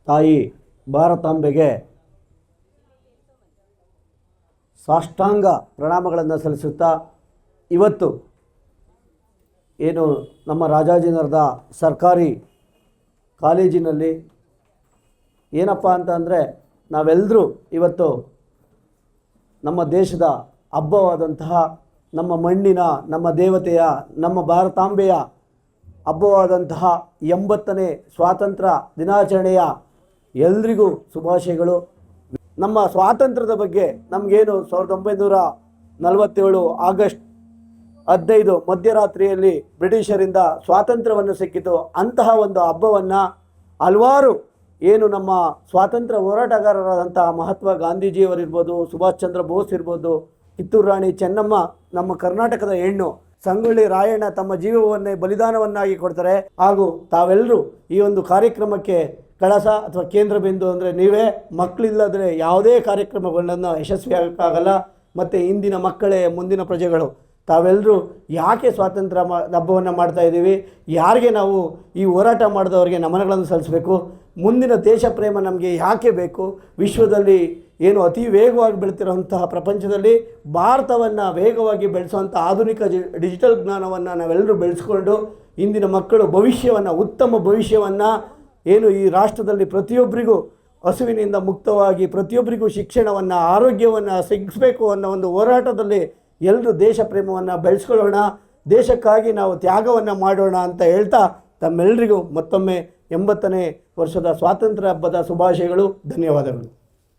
ತಾಯಿ ಭಾರತಾಂಬೆಗೆ ಸಾಷ್ಟಾಂಗ ಪ್ರಣಾಮಗಳನ್ನು ಸಲ್ಲಿಸುತ್ತಾ ಇವತ್ತು ಏನು ನಮ್ಮ ರಾಜಾಜಿನಗರದ ಸರ್ಕಾರಿ ಕಾಲೇಜಿನಲ್ಲಿ ಏನಪ್ಪ ಅಂತಂದರೆ ನಾವೆಲ್ಲರೂ ಇವತ್ತು ನಮ್ಮ ದೇಶದ ಹಬ್ಬವಾದಂತಹ ನಮ್ಮ ಮಣ್ಣಿನ ನಮ್ಮ ದೇವತೆಯ ನಮ್ಮ ಭಾರತಾಂಬೆಯ ಹಬ್ಬವಾದಂತಹ 80ನೇ ಸ್ವಾತಂತ್ರ್ಯ ದಿನಾಚರಣೆಯ ಎಲ್ರಿಗೂ ಶುಭಾಶಯಗಳು. ನಮ್ಮ ಸ್ವಾತಂತ್ರ್ಯದ ಬಗ್ಗೆ ನಮಗೇನು 1947 ಆಗಸ್ಟ್ 15 ಮಧ್ಯರಾತ್ರಿಯಲ್ಲಿ ಬ್ರಿಟಿಷರಿಂದ ಸ್ವಾತಂತ್ರ್ಯವನ್ನು ಸಿಕ್ಕಿತು. ಅಂತಹ ಒಂದು ಹಬ್ಬವನ್ನು ಹಲವಾರು ಏನು ನಮ್ಮ ಸ್ವಾತಂತ್ರ್ಯ ಹೋರಾಟಗಾರರಾದಂತಹ ಮಹಾತ್ಮ ಗಾಂಧೀಜಿಯವರಿರ್ಬೋದು, ಸುಭಾಷ್ ಚಂದ್ರ ಬೋಸ್ ಇರ್ಬೋದು, ಕಿತ್ತೂರು ರಾಣಿ ಚೆನ್ನಮ್ಮ, ನಮ್ಮ ಕರ್ನಾಟಕದ ಹೆಣ್ಣು ಸಂಗೊಳ್ಳಿ ರಾಯಣ್ಣ ತಮ್ಮ ಜೀವವನ್ನೇ ಬಲಿದಾನವನ್ನಾಗಿ ಕೊಡ್ತಾರೆ. ಹಾಗೂ ತಾವೆಲ್ಲರೂ ಈ ಒಂದು ಕಾರ್ಯಕ್ರಮಕ್ಕೆ ಕಳಸ ಅಥವಾ ಕೇಂದ್ರ ಬಿಂದು ಅಂದರೆ ನೀವೇ. ಮಕ್ಕಳಿಲ್ಲದ್ರೆ ಯಾವುದೇ ಕಾರ್ಯಕ್ರಮಗಳನ್ನು ಯಶಸ್ವಿಯಾಗಕ್ಕಾಗಲ್ಲ. ಮತ್ತು ಇಂದಿನ ಮಕ್ಕಳೇ ಮುಂದಿನ ಪ್ರಜೆಗಳು. ತಾವೆಲ್ಲರೂ ಯಾಕೆ ಸ್ವಾತಂತ್ರ್ಯ ಹಬ್ಬವನ್ನು ಮಾಡ್ತಾ ಇದ್ದೀವಿ, ಯಾರಿಗೆ ನಾವು ಈ ಹೋರಾಟ ಮಾಡಿದವರಿಗೆ ನಮನಗಳನ್ನು ಸಲ್ಲಿಸಬೇಕು, ಮುಂದಿನ ದೇಶ ಪ್ರೇಮ ನಮಗೆ ಯಾಕೆ ಬೇಕು, ವಿಶ್ವದಲ್ಲಿ ಏನು ಅತಿ ವೇಗವಾಗಿ ಬೆಳೀತಿರೋಂತಹ ಪ್ರಪಂಚದಲ್ಲಿ ಭಾರತವನ್ನು ವೇಗವಾಗಿ ಬೆಳೆಸುವಂಥ ಆಧುನಿಕ ಡಿಜಿಟಲ್ ಜ್ಞಾನವನ್ನು ನಾವೆಲ್ಲರೂ ಬೆಳೆಸ್ಕೊಂಡು ಇಂದಿನ ಮಕ್ಕಳು ಭವಿಷ್ಯವನ್ನು, ಉತ್ತಮ ಭವಿಷ್ಯವನ್ನು ಏನು ಈ ರಾಷ್ಟ್ರದಲ್ಲಿ ಪ್ರತಿಯೊಬ್ಬರಿಗೂ ಹಸುವಿನಿಂದ ಮುಕ್ತವಾಗಿ ಪ್ರತಿಯೊಬ್ಬರಿಗೂ ಶಿಕ್ಷಣವನ್ನು, ಆರೋಗ್ಯವನ್ನು ಸಿಗಿಸಬೇಕು ಅನ್ನೋ ಒಂದು ಹೋರಾಟದಲ್ಲಿ ಎಲ್ಲರೂ ದೇಶ ಪ್ರೇಮವನ್ನು ಬೆಳೆಸ್ಕೊಳ್ಳೋಣ, ದೇಶಕ್ಕಾಗಿ ನಾವು ತ್ಯಾಗವನ್ನು ಮಾಡೋಣ ಅಂತ ಹೇಳ್ತಾ ತಮ್ಮೆಲ್ಲರಿಗೂ ಮತ್ತೊಮ್ಮೆ 80ನೇ ವರ್ಷದ ಸ್ವಾತಂತ್ರ್ಯ ಹಬ್ಬದ ಶುಭಾಶಯಗಳು. ಧನ್ಯವಾದಗಳು.